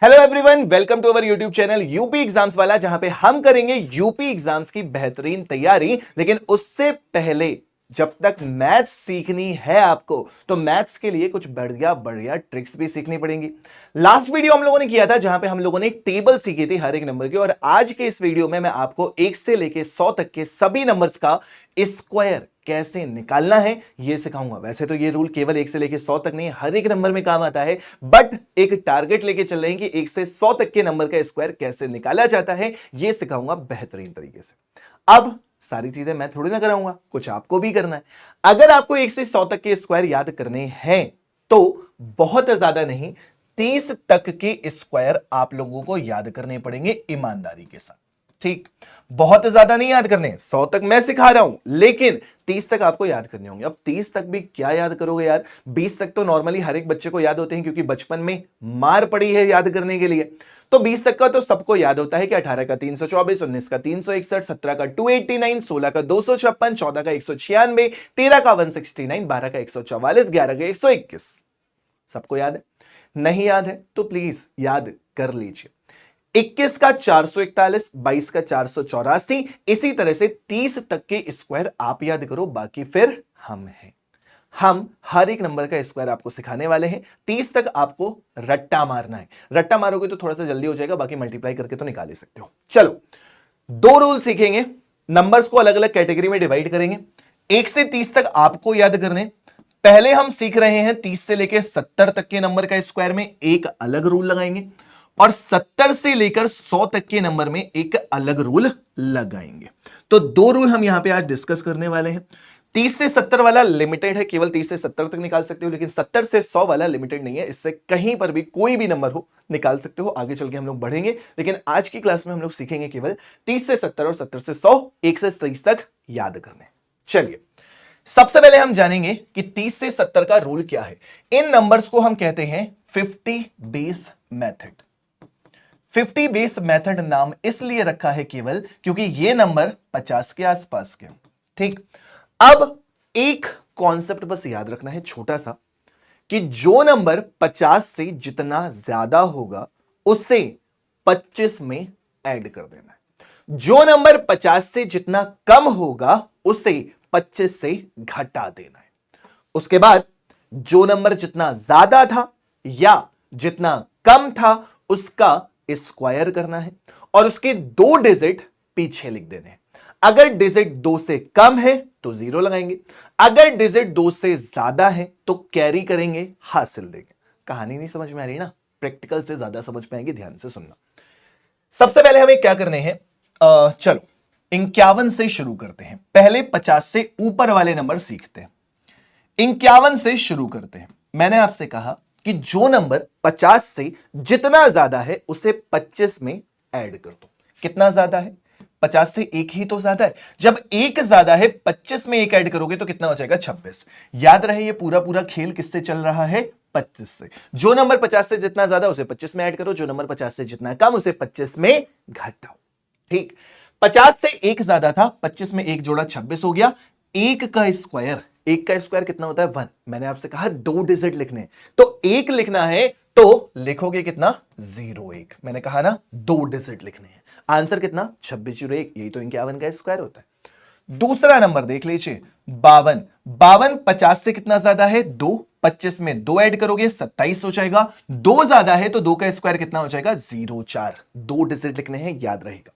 Hello everyone, welcome to our YouTube channel UP exams वाला, जहां पे हम करेंगे यूपी एग्जाम्स की बेहतरीन तैयारी। लेकिन उससे पहले जब तक मैथ्स सीखनी है आपको, तो मैथ्स के लिए कुछ बढ़िया बढ़िया ट्रिक्स भी सीखनी पड़ेंगी। लास्ट वीडियो हम लोगों ने किया था जहां पे हम लोगों ने टेबल सीखी थी हर एक नंबर की, और आज के इस वीडियो में मैं आपको 1 से लेके 100 तक के सभी नंबर्स का स्क्वायर कैसे निकालना है यह सिखाऊंगा। वैसे तो ये रूल केवल 1 से लेके 100 तक नहीं, हर एक नंबर में काम आता है, बट एक टारगेट लेके चल रहे हैं कि 1 से 100 तक के नंबर का स्क्वायर कैसे निकाला जाता है, यह सिखाऊंगा बेहतरीन तरीके से। अब सारी चीजें मैं थोड़ी ना कराऊंगा, कुछ आपको भी करना है। अगर आपको 1 से 100 तक के स्क्वायर याद करने हैं तो बहुत ज्यादा नहीं, 30 तक के स्क्वायर आप लोगों को याद करने पड़ेंगे ईमानदारी के साथ। ठीक, बहुत ज्यादा नहीं याद करने, 100 तक मैं सिखा रहा हूं, लेकिन 30 तक आपको याद करने होंगे। अब 30 तक भी क्या याद करोगे यार, 20 तक तो नॉर्मली हर एक बच्चे को याद होते हैं, क्योंकि बचपन में मार पड़ी है याद करने के लिए। तो 20 तक का तो सबको याद होता है कि 18 का 324, 19 का 361, 17 का 289, 16 का 256, 14 का 196, 13 का 169, 12 का 144, 11 का 121। सबको याद है? नहीं याद है तो प्लीज याद कर लीजिए। 21 का 441, 22 का 484, इसी तरह से 30 तक के स्क्वायर आप याद करो, बाकी फिर हम हैं। हम हर एक नंबर का स्क्वायर आपको सिखाने वाले हैं। 30 तक आपको रट्टा मारना है। रट्टा मारोगे तो थोड़ा सा जल्दी हो जाएगा, बाकी मल्टीप्लाई करके तो निकाल ही सकते हो। चलो, दो रूल सीखेंगे, नंबर्स को अलग अलग कैटेगरी में डिवाइड करेंगे। 1 से 30 तक आपको याद करने। पहले हम सीख रहे हैं 30 से लेकर 70 तक के नंबर का स्क्वायर में एक अलग रूल लगाएंगे, और 70 से लेकर 100 तक के नंबर में एक अलग रूल लगाएंगे। तो दो रूल हम यहां पे आज डिस्कस करने वाले हैं। 30 से 70 वाला लिमिटेड है, केवल 30 से 70 तक निकाल सकते हो, लेकिन 70 से 100 वाला लिमिटेड नहीं है, इससे कहीं पर भी कोई भी नंबर हो निकाल सकते हो। आगे चल के हम लोग बढ़ेंगे, लेकिन आज की क्लास में हम लोग सीखेंगे केवल 30 से 70 और 70 से 100, 1 से 30 तक याद करने। चलिए, सबसे पहले हम जानेंगे कि 30 से 70 का रूल क्या है। इन नंबर्स को हम कहते हैं 50 बेस मेथड। 50 बेस मेथड नाम इसलिए रखा है केवल क्योंकि ये नंबर 50 के आसपास के। ठीक, अब एक कॉन्सेप्ट बस याद रखना है छोटा सा, कि जो नंबर 50 से जितना ज्यादा होगा उसे 25 में ऐड कर देना है। जो नंबर 50 से जितना कम होगा उसे 25 से घटा देना है। उसके बाद जो नंबर जितना ज्यादा था या जितना कम था उसका स्क्वायर करना है, और उसके दो डिजिट पीछे लिख देने हैं। अगर डिजिट 2 से कम है तो 0 लगाएंगे, अगर डिजिट 2 से ज्यादा है तो कैरी करेंगे, हासिल देंगे। कहानी नहीं समझ में आ रही ना, प्रैक्टिकल से ज्यादा समझ पाएंगे, ध्यान से सुनना। सबसे पहले हमें क्या करने हैं, चलो 51 से शुरू करते हैं। पहले 50 से ऊपर वाले नंबर सीखते हैं। 51 से शुरू करते हैं। मैंने आपसे कहा कि जो नंबर 50 से जितना ज्यादा है उसे 25 में ऐड कर दो। कितना ज्यादा है? 50 से एक ही तो ज्यादा है। जब एक ज्यादा है 25 में एक ऐड करोगे तो कितना हो जाएगा? 26। याद रहे ये पूरा पूरा खेल किससे चल रहा है? 25 से। जो नंबर 50 से जितना ज्यादा उसे 25 में ऐड करो, जो नंबर 50 से जितना कम उसे 25 में घटाओ। ठीक, 50 से एक ज्यादा था, 25 में एक जोड़ा 26 हो गया। एक का स्क्वायर कितना होता है? 1। मैंने आपसे कहा दो डिजिट लिखने, तो एक लिखना है तो लिखोगे कितना? 01। मैंने कहा ना दो डिजिट लिखने हैं। आंसर कितना? 2601। यही तो 51 का स्क्वायर होता है। दूसरा नंबर देख लीजिए, 52। 52 50 से कितना ज्यादा है? 2। 25 में 2 ऐड करोगे 27 हो जाएगा। 2 ज्यादा है तो 2 का स्क्वायर कितना हो जाएगा? 04। दो डिजिट लिखने हैं, याद रहेगा।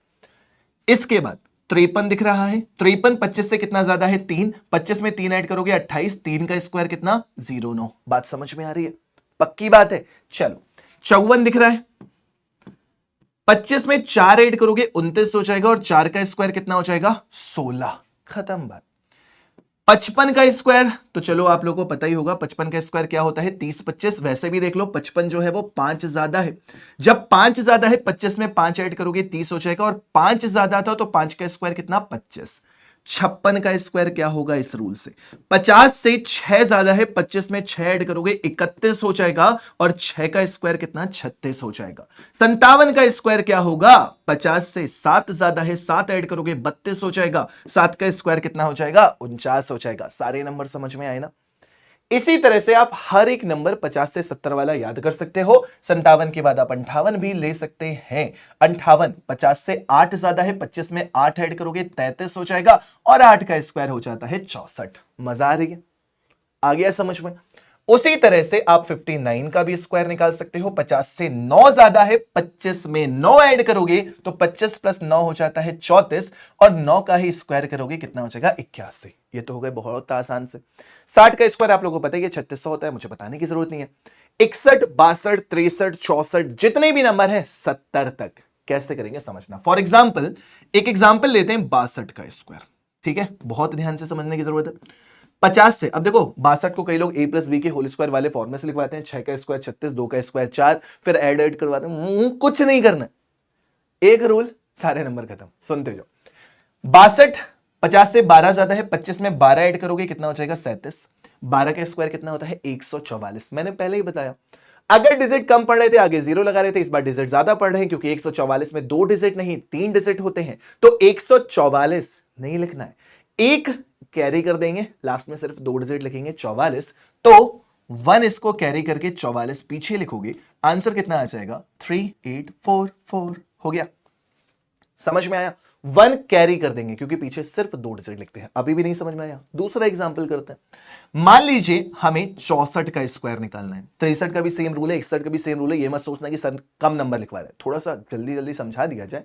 इसके बाद 53 दिख रहा है। 53 25 से कितना ज्यादा है? 3। 25 में 3 ऐड करोगे 28। 3 का स्क्वायर कितना? 09। बात समझ में आ रही है? पक्की बात है। चलो, 54 दिख रहा है। 25 में 4 ऐड करोगे 29 हो जाएगा, और 4 का स्क्वायर कितना हो जाएगा? 16। खत्म बात। 55 का स्क्वायर तो चलो आप लोगों को पता ही होगा, 55 का स्क्वायर क्या होता है? 30 25। वैसे भी देख लो 55 जो है वो 5 ज्यादा है। जब 5 ज्यादा है 25 में 5 ऐड करोगे 30 हो जाएगा, और 5 ज्यादा था तो 5 का स्क्वायर कितना? 25। 56 का स्क्वायर क्या होगा इस रूल से? 50 से 6 ज्यादा है, 25 में 6 ऐड करोगे 31 हो जाएगा, और 6 का स्क्वायर कितना? 36 हो जाएगा। 57 का स्क्वायर क्या होगा? 50 से 7 ज्यादा है, 7 ऐड करोगे 32 हो जाएगा। 7 का स्क्वायर कितना हो जाएगा? 49 हो जाएगा। सारे नंबर समझ में आए ना? इसी तरह से आप हर एक नंबर 50 से 70 वाला याद कर सकते हो। 57 के बाद आप 58 भी ले सकते हैं। 58 50 से 8 ज्यादा है, 25 में 8 ऐड करोगे 33 हो जाएगा और 8 का स्क्वायर हो जाता है 64। मजा आ रही है? आ गया समझ में? उसी तरह से आप 59 का भी स्क्वायर निकाल सकते हो। 50 से 9 ज्यादा है, 25 में 9 ऐड करोगे तो 25 प्लस 9 हो जाता है 34 और 9 का ही स्क्वायर करोगे कितना हो जाएगा 81। ये तो हो गए बहुत आसान से। 60 का स्क्वायर आप लोगों को पता है कि 3600 होता है, मुझे बताने की जरूरत नहीं है। 61 62 63 64 जितने भी नंबर है 70 तक कैसे करेंगे समझना। फॉर एग्जाम्पल एक एग्जाम्पल लेते हैं 62 का स्क्वायर। ठीक है, बहुत ध्यान से समझने की जरूरत है। 50 से, अब देखो 62 को कई लोग a प्लस बी के होल स्क्वायर वाले फॉर्मूले से लिखवाते हैं। 6 का स्क्वायर 36, 2 का स्क्वायर 4, फिर ऐड करवाते हैं। कुछ नहीं करना, एक रूल, सारे नंबर खत्म। सुनते जाओ। 62 50 से 12 ज्यादा है, 25 में 12 ऐड करोगे कितना हो जाएगा 37। 12 का स्क्वायर कितना होता है 144। मैंने पहले ही बताया, अगर डिजिट कम पढ़ रहे थे आगे जीरो लगा रहे थे, इस बार डिजिट ज्यादा पढ़ रहे हैं क्योंकि 144 में 2 डिजिट नहीं 3 डिजिट होते हैं, तो 144 नहीं लिखना है, एक कैरी कर देंगे, लास्ट में सिर्फ 2 डिजिट लिखेंगे 44, तो 1 इसको कैरी करके 44 पीछे लिखोगे, आंसर कितना आ जाएगा 3844 हो गया। समझ में आया? 1 कैरी कर देंगे क्योंकि पीछे सिर्फ 2 डिजिट लिखते हैं। अभी भी नहीं समझ में आया? दूसरा एग्जांपल करते हैं। मान लीजिए हमें 64 का स्क्वायर निकालना है। 63 का भी सेम रूल है, 61 का भी सेम रूल है। ये मत सोचना कि सर कम नंबर लिखवा रहे हैं, थोड़ा सा जल्दी जल्दी समझा दिया जाए।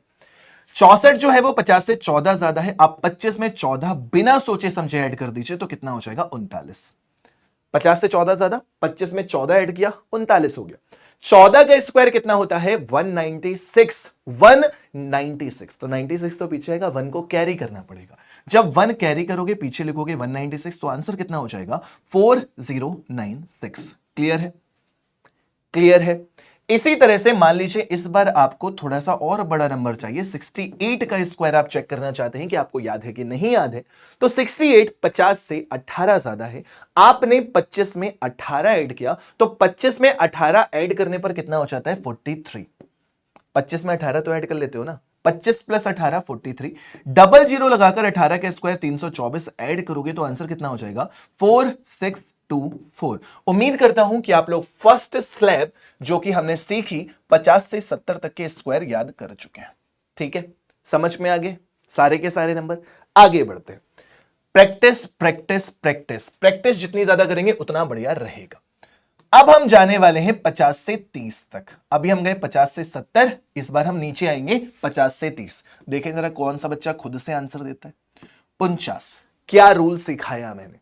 64 जो है वो 50 से 14 ज्यादा है, आप 25 में 14 बिना सोचे समझे ऐड कर दीजिए तो कितना हो जाएगा 39। 50 से 14 ज्यादा, 25 में 14 ऐड किया 39 हो गया। 14 का स्क्वायर कितना होता है 196। 196 तो 96 तो पीछे आएगा, 1 को कैरी करना पड़ेगा। जब 1 कैरी करोगे पीछे लिखोगे 196 तो आंसर कितना हो जाएगा 4096। क्लियर है? क्लियर है? इसी तरह से मान लीजिए इस बार आपको थोड़ा सा और बड़ा नंबर चाहिए। 68 का स्क्वायर आप चेक करना चाहते हैं कि आपको याद है कि नहीं याद है, तो 68 50 से 18 ज्यादा है, आपने 25 में 18 ऐड किया तो 25 में 18 ऐड करने पर कितना हो जाता है 43। 25 में 18 तो ऐड कर लेते हो ना, 25 प्लस 18 43, डबल जीरो लगाकर 18 का स्क्वायर 324 ऐड करोगे तो आंसर कितना हो जाएगा 4624। उम्मीद करता हूं कि आप लोग फर्स्ट स्लैब जो कि हमने सीखी 50 से 70 तक के स्क्वायर याद कर चुके हैं। ठीक है, समझ में आ गए सारे के सारे नंबर। आगे बढ़ते हैं। प्रैक्टिस प्रैक्टिस प्रैक्टिस प्रैक्टिस जितनी ज्यादा करेंगे उतना बढ़िया रहेगा। अब हम जाने वाले हैं 50 से 30 तक। अभी हम गए 50 से 70, इस बार हम नीचे आएंगे 50 से 30। देखें जरा कौन सा बच्चा खुद से आंसर देता है। 49, क्या रूल सिखाया मैंने।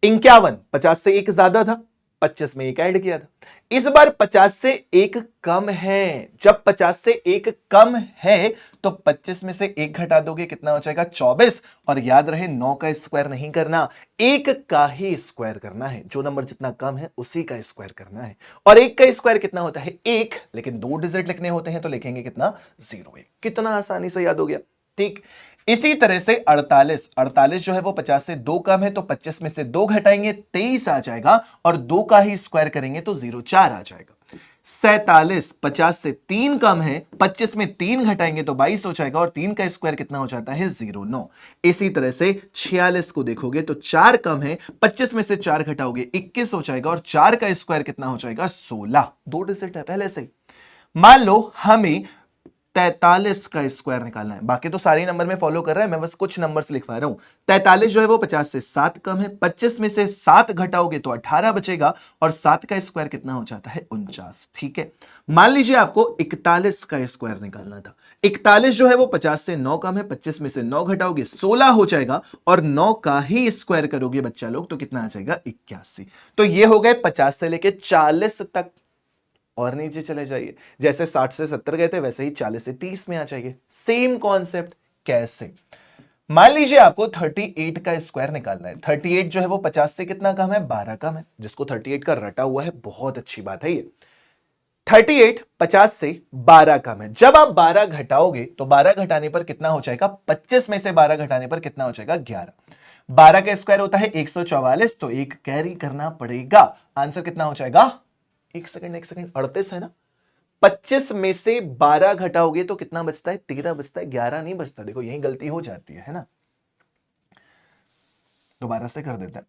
51 50 से 1 ज्यादा था, 25 में 1 ऐड किया था। इस बार 50 से 1 कम है, जब 50 से 1 कम है तो 25 में से 1 घटा दोगे कितना हो जाएगा 24। और याद रहे 9 का स्क्वायर नहीं करना, 1 का ही स्क्वायर करना है। जो नंबर जितना कम है उसी का स्क्वायर करना है। और 1 का स्क्वायर कितना होता है 1, लेकिन 2 डिजिट लिखने होते हैं तो लिखेंगे कितना 0। कितना आसानी से याद हो गया। ठीक, इसी तरह से 48 जो है वो 50 से 2 कम है तो 25 में से 2 घटाएंगे 23 आ जाएगा और 2 का ही स्क्वायर करेंगे तो 04 आ जाएगा। 47 50 से 3 कम है, 25 में 3 घटाएंगे तो 22 हो जाएगा और 3 का स्क्वायर कितना हो जाता है 09। इसी तरह से 46 को देखोगे तो 4 कम है, 25 में से 4 घटाओगे 21 हो जाएगा और 4 का स्क्वायर कितना हो जाएगा 16। 2 डिजिट है पहले से ही। मान लो हमें 43 का स्क्वायर निकालना है, बाकी तो सारे नंबर में फॉलो कर रहा है, मैं बस कुछ नंबर्स लिखवा रहा हूं। 43 जो है वो 50 से 7 कम है, 25 में से 7 घटाओगे तो 18 बचेगा और 7 का स्क्वायर कितना हो जाता है 49। ठीक है, मान लीजिए आपको 41 का स्क्वायर निकालना था। 41 जो है वो 50 से 9 कम है, 25 में से 9 घटाओगे 16 हो जाएगा और 9 का ही स्क्वायर करोगे बच्चा लोग तो कितना आ जाएगा 81। तो ये हो गए 50 से लेके 40 तक। और नीचे चले जाइए, जैसे 60 से 70 गए थे वैसे ही 40 से 30 में आ जाइए। Same concept. कैसे? मान लीजिए आपको 38 का स्क्वायर निकालना है। 38 जो है वो 50 से कितना कम है 12 कम है। जिसको 38 का रटा हुआ है बहुत अच्छी बात है ये। 38 50 से 12 कम है, जब आप 12 घटाओगे तो 12 घटाने पर कितना हो जाएगा 25 में से 12 घटाने पर कितना हो जाएगा 11। 12 का स्क्वायर होता है 144 तो 1 कैरी करना पड़ेगा। आंसर कितना हो जाएगा एक सेकंड 38 है ना, 25 में से 12 घटाओगे तो कितना बचता है 13 बचता है, 11 नहीं बचता। देखो यही गलती हो जाती है ना, दोबारा से कर देता है।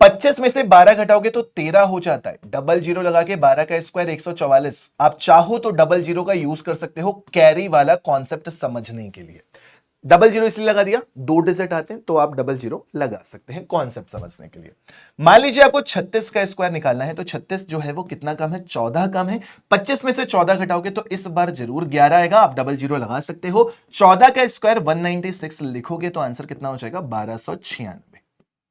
25 में से 12 घटाओगे तो 13 हो जाता है। डबल जीरो लगा के 12 का स्क्वायर 144। आप चाहो तो डबल जीरो का यूज कर सकते हो कैरी वाला कॉन्सेप्ट समझने के लिए। डबल जीरो इसलिए लगा दिया, 2 डिजिट आते हैं तो आप डबल जीरो लगा सकते हैं कॉन्सेप्ट समझने के लिए। मान लीजिए आपको 36 का स्क्वायर निकालना है, तो 36 जो है वो कितना कम है, 14 कम है। 25 में से 14 घटाओगे तो इस बार जरूर 11 आएगा, आप डबल जीरो लगा सकते हो। 14 का स्क्वायर 196 लिखोगे तो आंसर कितना हो जाएगा, 1296।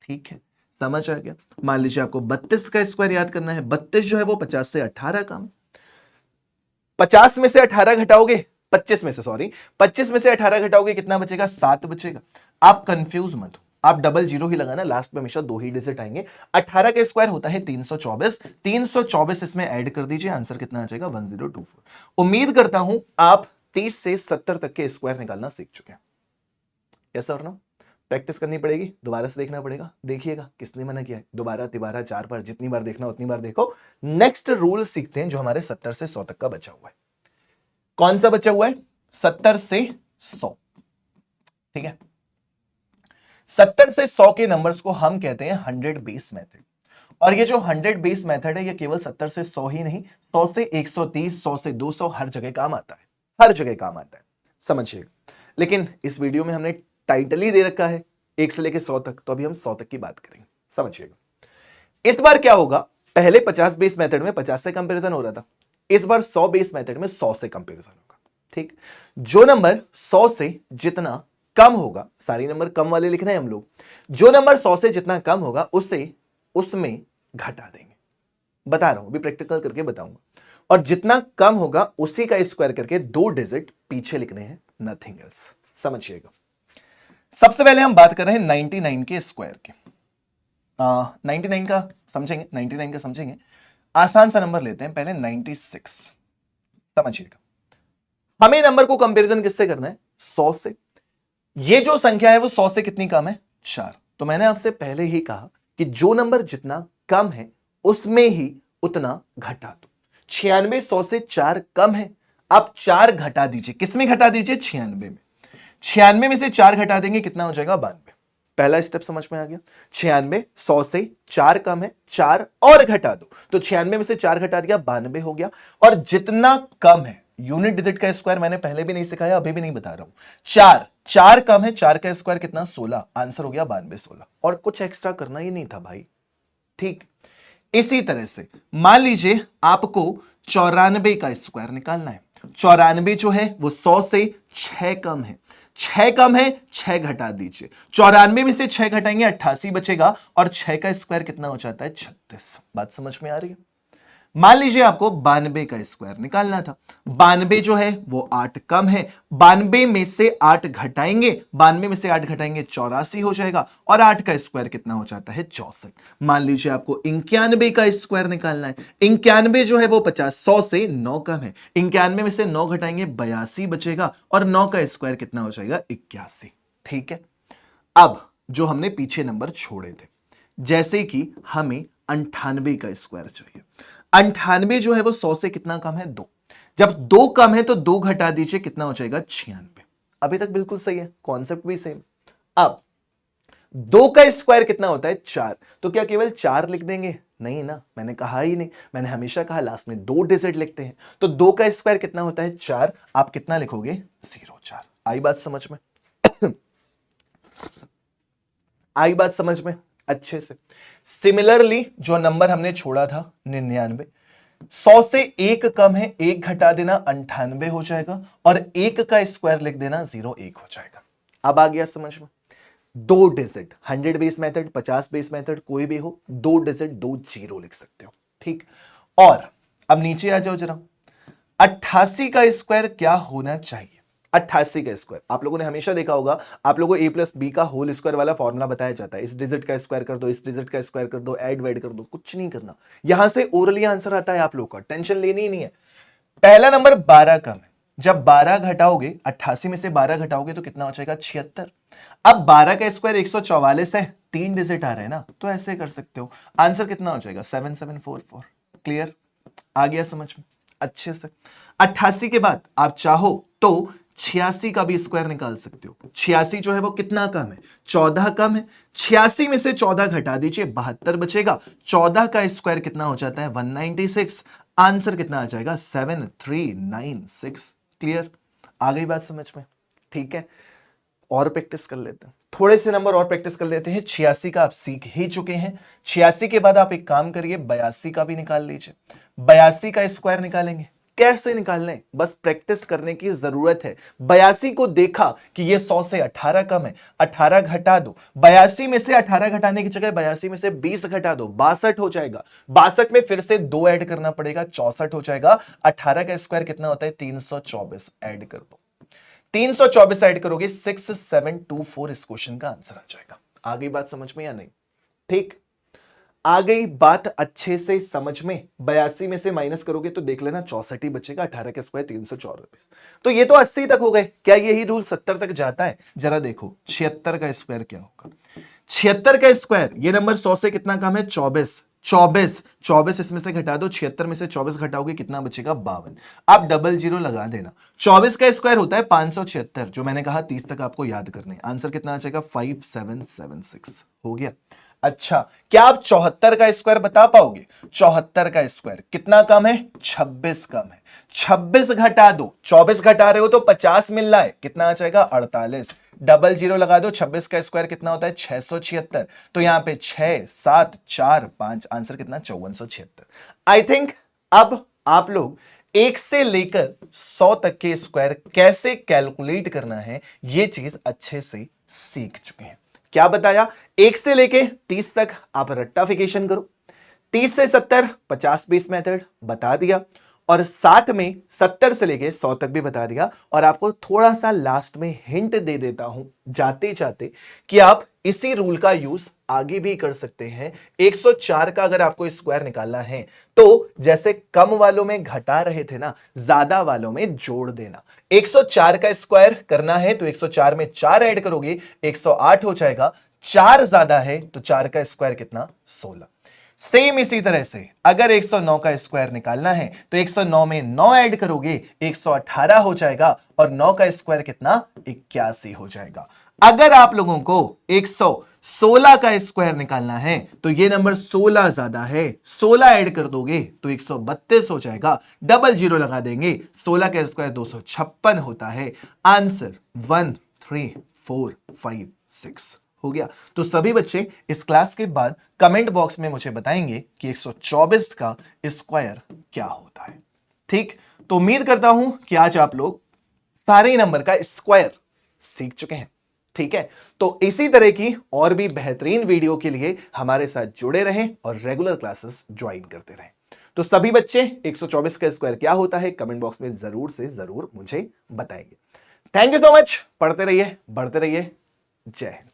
ठीक है, समझ आ गया। मान लीजिए आपको 32 का स्क्वायर याद करना है, 32 जो है वो 50 से 18 कम। 50 में से 18 घटाओगे, 25 में से सॉरी 25 में से 18 घटाओगे कितना बचेगा, 7 बचेगा। आप कंफ्यूज मत हो, आप डबल जीरो ही लगाना, लास्ट में हमेशा 2 ही डिजिट आएंगे। 18 का स्क्वायर होता है 324, 324 इसमें ऐड कर दीजिए, आंसर कितना आ जाएगा 1024। उम्मीद करता हूं आप 30 से 70 तक के स्क्वायर निकालना सीख चुके हैं। यस और नो? प्रैक्टिस करनी पड़ेगी, दोबारा से देखना पड़ेगा। देखिएगा, किसने मना किया है, दोबारा तिबारा 4 बार, जितनी बार देखना उतनी बार देखो। नेक्स्ट रूल सीखते हैं जो हमारे 70 से 100 तक का बचा हुआ है। कौन सा बचा हुआ है, 70 से 100। ठीक है, 70 से 100 के नंबर्स को हम कहते हैं 100 बेस मेथड। और ये जो 100 बेस मेथड है, ये केवल 70 से 100 ही नहीं, 100 से 130, 100 से 200 हर जगह काम आता है, हर जगह काम आता है, समझिएगा। लेकिन इस वीडियो में हमने टाइटल ही दे रखा है 1 से लेकर 100 तक, तो अभी हम 100 तक की बात करेंगे, समझिएगा। इस बार क्या होगा, पहले 50 बेस मेथड में 50 से कंपैरिजन हो रहा था, इस बार 100 बेस मेथड में 100 से कंपैरिजन होगा। ठीक, जो नंबर 100 से जितना कम होगा, सारी नंबर कम वाले लिखना है हम लोग, जो नंबर 100 से जितना कम होगा उसे उसमें घटा देंगे। बता रहा हूं, अभी प्रैक्टिकल करके बताऊंगा। और जितना कम होगा उसी का स्क्वायर करके 2 डिजिट पीछे लिखने हैं, नथिंग एल्स, समझिएगा। सबसे पहले हम बात कर रहे हैं 99 के स्क्वायर के। 99 का समझेंगे, 99 का समझेंगे। आसान सा नंबर लेते हैं पहले, 96, समझिएगा। हमें नंबर को कंपैरिजन किससे करना है, 100 से। ये जो संख्या है वो 100 से कितनी कम है, 4। तो मैंने आपसे पहले ही कहा कि जो नंबर जितना कम है उसमें ही उतना घटा दो। 96 100 से 4 कम है, आप 4 घटा दीजिए। किसमें घटा दीजिए, 96 में। 96 में से 4 घटा देंगे, कितना हो जाएगा, 92। पहला स्टेप समझ में आ गया। 96 100 से 4 कम है, 4 और घटा दो, तो 96 में से 4 घटा दिया, 92 हो गया। और जितना कम है, यूनिट डिजिट का स्क्वायर मैंने पहले भी नहीं सिखाया, अभी भी नहीं बता रहा हूं। 4 कम है, 4 का स्क्वायर कितना, 16, आंसर हो गया 92, 16। और कुछ एक्स्ट्रा करना ही नहीं था भाई। ठीक, इसी तरह से मान लीजिए आपको 94 का स्क्वायर निकालना है। 94 जो है वो 100 से 6 कम है, 6 कम है, 6 घटा दीजिए। 94 में से 6 घटाएंगे, 88 बचेगा। और 6 का स्क्वायर कितना हो जाता है, 36। बात समझ में आ रही है। मान लीजिए आपको 92 का स्क्वायर निकालना था। 92 जो है वो 8 कम है, 92 में से 8 घटाएंगे, 92 में से 8 घटाएंगे 84 हो जाएगा। और 8 का स्क्वायर कितना हो जाता है, 64। मान लीजिए आपको 91 का स्क्वायर निकालना है। 91 जो है वो 50, 100 से 9 कम है, 91 में से 9 घटाएंगे 82 बचेगा। और 9 का स्क्वायर कितना हो जाएगा, 81। ठीक है, अब जो हमने पीछे नंबर छोड़े थे, जैसे कि हमें 98 का स्क्वायर चाहिए। 98 जो है वो 100 से कितना कम है, 2। जब 2 कम है तो 2 घटा दीजिए, कितना हो जाएगा, 96। अभी तक बिल्कुल सही है, कॉन्सेप्ट भी सेम। अब 2 का स्क्वायर कितना होता है, 4। तो क्या केवल 4 लिख देंगे, नहीं ना, मैंने कहा ही नहीं। मैंने हमेशा कहा लास्ट में 2 डिजिट लिखते हैं। तो 2 का स्क्वायर कितना होता है, 4। आप कितना लिखोगे, 0, 4। आई बात समझ में आई बात समझ में अच्छे से। सिमिलरली जो नंबर हमने छोड़ा था 99, 100 से 1 कम है, 1 घटा देना 98 हो जाएगा। और 1 का स्क्वायर लिख देना 0, 1 हो जाएगा। अब आ गया समझ में। 2 digit, 100 base method, 50 base method, कोई भी हो, 2 डिजिट 2 जीरो लिख सकते हो। ठीक, और अब नीचे आ जाओ जरा। 88 का स्क्वायर क्या होना चाहिए, 88 का स्क्वायर आप लोगों ने हमेशा देखा होगा, आप लोगों को a प्लस बी का होल स्क्वायर वाला फॉर्मूला बताया जाता है। इस डिजिट का स्क्वायर कर दो, इस डिजिट का स्क्वायर कर दो, ऐड वेड कर दो, कुछ नहीं करना। यहां से ओरली आंसर आता है, आप लोगों का टेंशन लेनी ही नहीं है। पहला नंबर 12 कम है, जब 12 घटाओगे, 88 में से 12 घटाओगे तो कितना हो जाएगा, 76। अब 12 का स्क्वायर 144 है, 3 डिजिट आ रहे हैं ना, तो ऐसे कर सकते हो। आंसर कितना हो जाएगा, 7744। क्लियर, आ गया समझ में अच्छे से। 88 के बाद आप चाहो तो 86 का भी स्क्वायर निकाल सकते हो। 86 जो है वो कितना कम है, 14 कम है। 86 में से 14 घटा दीजिए, 72 बचेगा। 14 का स्क्वायर कितना हो जाता है, 196। आंसर कितना आ जाएगा, 7396। क्लियर, आ गई बात समझ में? ठीक है, और प्रैक्टिस कर लेते हैं, थोड़े से नंबर और प्रैक्टिस कर लेते हैं। 86 का आप सीख ही चुके हैं। 86 के बाद आप एक काम करिए, 82 का भी निकाल लीजिए। 82 का स्क्वायर निकालेंगे, कैसे निकालने, बस प्रैक्टिस करने की जरूरत है। 82 को देखा कि ये 100 से 18 कम है, 18 घटा दो। 82 में से 18 घटाने की जगह 82 में से 20 घटा दो, 62 हो जाएगा। 62 में फिर से 2 ऐड करना पड़ेगा, 64 हो जाएगा। 18 का स्क्वायर कितना होता है, 324। ऐड कर दो, 324 ऐड करोगे 6724, इस क्वेश्चन का आंसर आ जाएगा। आ गई बात समझ में या नहीं? ठीक, आ गई बात अच्छे से समझ में। 82 में से माइनस करोगे तो देख लेना 64 ही बचेगा। 18 का स्क्वायर 324, तो ये तो 80 तक हो गए। क्या यही रूल 70 तक जाता है? जरा देखो 76 का स्क्वायर क्या होगा। 76 का स्क्वायर, ये नंबर 100 से कितना कम है, 24। 24 इसमें से घटा दो, 76 में से 24 घटाओगे कितना बचेगा, 52। आप डबल जीरो लगा देना। 24 का स्क्वायर होता है 576, जो मैंने कहा 30 तक आपको याद करने। आंसर कितना आ जाएगा, 5776। हो गया। अच्छा, क्या आप 74 का स्क्वायर बता पाओगे? 74 का स्क्वायर कितना कम है, 26 कम है। 26 घटा दो, 24 घटा रहे हो तो 50 मिल रहा है, कितना आ जाएगा, 48। डबल जीरो लगा दो, 26 का स्क्वायर कितना होता है, 676। तो यहां पे 6 7 4 5, आंसर कितना, 5476। आई थिंक अब आप लोग 1 से लेकर 100 तक के स्क्वायर कैसे कैलकुलेट करना है, यह चीज अच्छे से सीख चुके हैं। क्या बताया, 1 से लेके 30 तक आप रट्टाफिकेशन करो। 30 से 70 50-20 मेथड बता दिया, और साथ में 70 से लेके 100 तक भी बता दिया। और आपको थोड़ा सा लास्ट में हिंट दे देता हूं जाते जाते, कि आप इसी रूल का यूज आगे भी कर सकते हैं। 104 का अगर आपको स्क्वायर निकालना है तो जैसे कम वालों में घटा रहे थे ना, ज्यादा वालों में जोड़ देना। 104 का स्क्वायर करना है तो 104 में 4 ऐड करोगे, 108 हो जाएगा। 4 ज्यादा है तो 4 का स्क्वायर कितना, 16। सेम इसी तरह से अगर 109 का स्क्वायर निकालना है तो 109 में 9 ऐड करोगे, 118 हो जाएगा। और 9 का स्क्वायर कितना, 81 हो जाएगा। अगर आप लोगों को 116 का स्क्वायर निकालना है तो ये नंबर 16 ज्यादा है, 16 ऐड कर दोगे तो 132 हो जाएगा। डबल जीरो लगा देंगे, 16 का स्क्वायर 256 होता है। आंसर 13456 हो गया। तो सभी बच्चे इस क्लास के बाद कमेंट बॉक्स में मुझे बताएंगे कि 124 का स्क्वायर क्या होता है। ठीक, तो उम्मीद करता हूं कि आज आप लोग सारे ही नंबर का स्क्वायर सीख चुके हैं। ठीक है, तो इसी तरह की और भी बेहतरीन वीडियो के लिए हमारे साथ जुड़े रहें और रेगुलर क्लासेस ज्वाइन करते रहें। तो सभी बच्चे 124 का स्क्वायर क्या होता है कमेंट बॉक्स में जरूर से जरूर मुझे बताएंगे। थैंक यू सो मच, पढ़ते रहिए, बढ़ते रहिए। जय हिंद।